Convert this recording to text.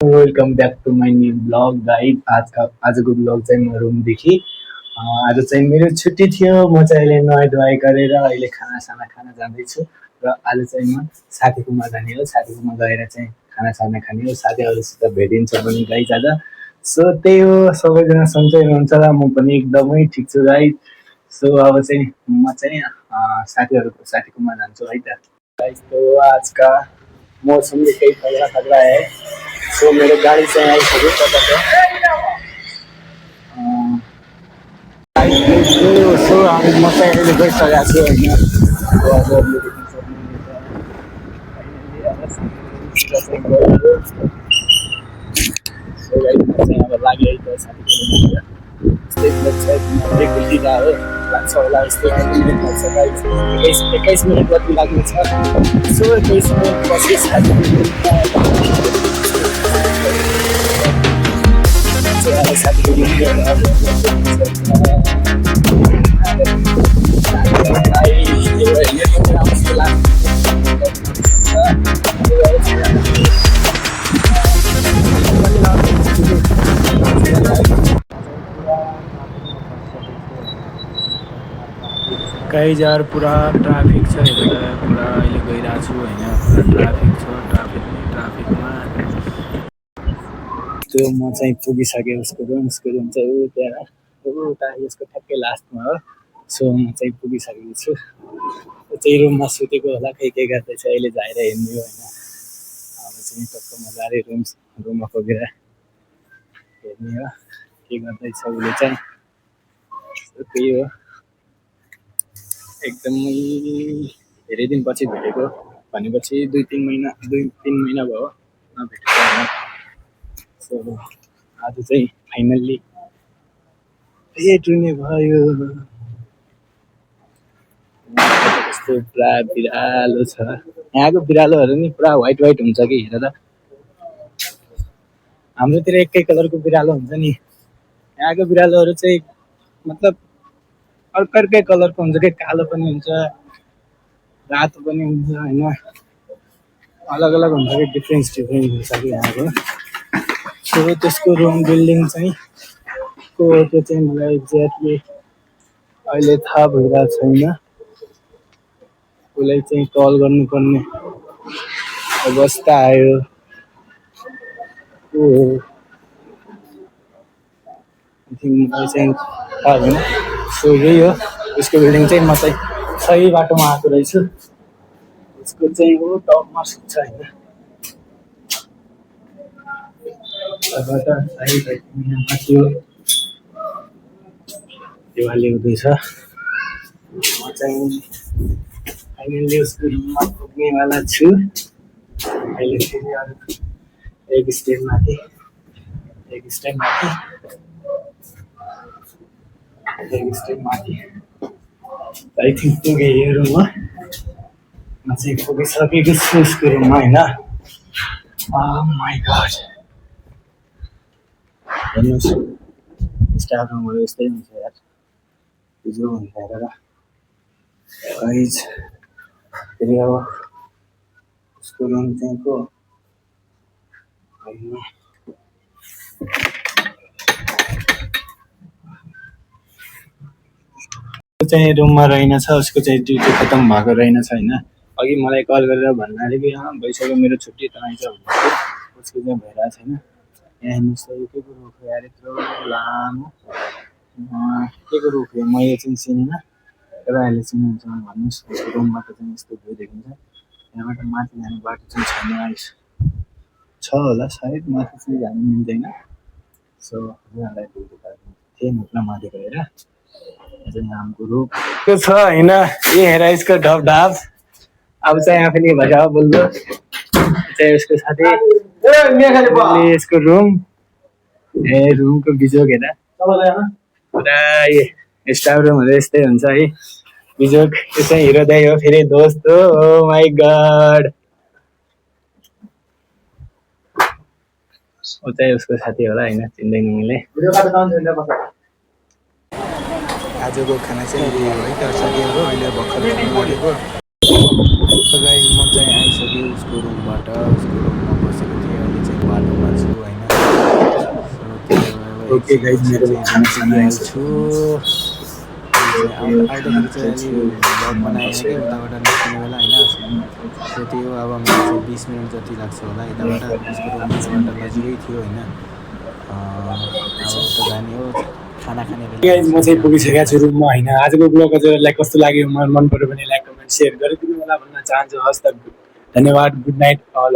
Welcome back to my new blog guide. आजको blog चाहिँ म रुमदेखि आज चाहिँ मेरो छुट्टी थियो। म चाहिँ अहिले नुहाइ गरेर अहिले खानासाना खान जाँदैछु र आज चाहिँ म साथीकोमा जाने हो। साथीकोमा गएर चाहिँ खानासाना खाने हो, साथीहरूसित भेटिन्छ पनि गाइड आज। सो त्यही हो, सबैजना सन्चै हुनुहुन्छ र म पनि एकदमै ठिक छु गाइड। सो अब चाहिँ म चाहिँ साथीकोमा जान्छु है त गाइड। तो आज का मौसम भी कई तगड़ा तगड़ा है। सो मेरो गाडी चाहिँ आइसक्यो तपाईँको। सो हामी म चाहिँ अहिले गइसकेको छु होइन। अब चाहिँ अब लाग्यो है त साथीको यस्तै ब्लग छ, एक घन्टा हो लाग्छ होला, यस्तै 15 मिनट लाग्छ गाइस। 21 मिनट जति लाग्नेछ। सो 21 मिनट पछि गाइज यार पुरा ट्राफिक छ यता, पुरा अहिले गइरहेको छु होइन। पुरा ट्राफिक छ, ट्राफिकमा त्यो म चाहिँ पुगिसकेँ उसको रुम चाहिँ ऊ त्यहाँ उता यसको ठ्याक्कै लास्टमा हो। सो म चाहिँ पुगिसकेको छु। त्यही रुममा सुतेको होला, के गर्दैछ अहिले जाएर हेर्ने हो होइन। अब चाहिँ टक्क मजाले रुममा पुगेर हेर्ने हो के गर्दैछ उसले चाहिँ। त्यही हो, एकदमै धेरै दिनपछि भेटेको भनेपछि 2-3 महिना भयो नभेटेको होइन। सो आज चाहिँ फाइनल्ली भेट हुने भयो। कस्तो पुरा बिरालो छ यहाँको। बिरालोहरू नि पुरा व्हाइट हुन्छ कि हेर त। हाम्रोतिर एकै कलरको बिरालो हुन्छ नि, यहाँको बिरालोहरू चाहिँ मतलब अर्कै कलरको हुन्छ कि, कालो पनि हुन्छ, रातो पनि हुन्छ होइन। अलग अलग हुन्छ कि, डिफ्रेन्स हुन्छ कि यहाँको। सो त्यसको रुम बिल्डिङ चाहिँ त्यो चाहिँ मलाई एक्ज्याक्टली अहिले थाहा भइरहेको छैन। उसलाई चाहिँ कल गर्नुपर्ने अवस्था आयो। मलाई चाहिँ थाहा भएन। सो यही हो, उसको बिल्डिङ चाहिँ म चाहिँ सही बाटोमा आएको रहेछु। उसको चाहिँ हो टपमा सुत्छ होइन। सही माथि हो दिवाली हुँदैछ। म चाहिँ फाइनल्ली उसको रुममा पुग्नेवाला छु। अहिले फेरि अरू एक स्टेप माथि एक स्टेप माथि आई थिङ्क पुगेँ यो रुममा। म चाहिँ पुगिसकेको छु उसको रुममा होइन। माई गड, हेर्नुहोस् स्टाफ रुमहरू यस्तै हुन्छ यार, हिजो हुन्छ हेरेर गाइज। फेरि अब उसको रुम चाहिँ को चाहिँ रुममा रहेनछ। उसको चाहिँ ड्युटी खत्तम भएको रहेनछ होइन। अघि मलाई कल गरेर भन्नु अरे कि भइसक्यो मेरो छुट्टी त आइन्छ भनेको, उसको चाहिँ भइरहेको छैन। यहाँ हेर्नुहोस् त, के को रुख हो यार यत्रो लामो। के को रुख हो मैले चाहिँ चिनिनँ, तपाईँहरूले चिन्नुहुन्छ भने भन्नुहोस्। उसको रुमबाट चाहिँ यस्तो भ्यू देखिन्छ। यहाँबाट माथि जाने बाटो चाहिँ छैन, छ होला सायद, माथि चाहिँ जानु मिल्दैन। सो उनीहरूलाई थिएँ मुखमा माथि गएर नामको रुख छ होइन। ये हेर इसको ढप ढाप। अब चाहिँ आफैले भजाओ बोल्दो चाहिँ उसको साथी यसको रुम रुमको बिजोग हेर पुरा। ये स्टाफ रुमहरू यस्तै हुन्छ है, बिजोग। यो चाहिँ हिरो दाइ हो फेरि दोस्त हो। ओ माई गड, ऊ चाहिँ उसको साथी होला होइन, चिन्दैन मैले। आजको खाना चाहिँ यो है त साथीहरू। अहिले भर्खर गरेको गाइज म चाहिँ आइसकेँ उसको रुमबाट। उसको रुममा बसेको थिएँ, अहिले चाहिँ बाटोमा छु। ओके गाइज मेरो खाना साना आइहाल्छु आउँदाखेरि चाहिँ अलि भ्लग बनाएन कि उताबाट निस्किने बेला होइन सो त्यही हो अब मेरो चाहिँ 20 मिनट जति लाग्छ होला यताबाट उसको रुमबाट नजिकै थियो होइन अब उता जाने हो खाना खाने बेला गाइज म चाहिँ पुगिसकेको छु रुममा होइन आजको ब्लग हजुरहरूलाई कस्तो लाग्यो मन पऱ्यो भने लाइक कमेन्ट सेयर गरिदिनु होला भन्न चाहन्छु हस् त धन्यवाद गुड नाइट अल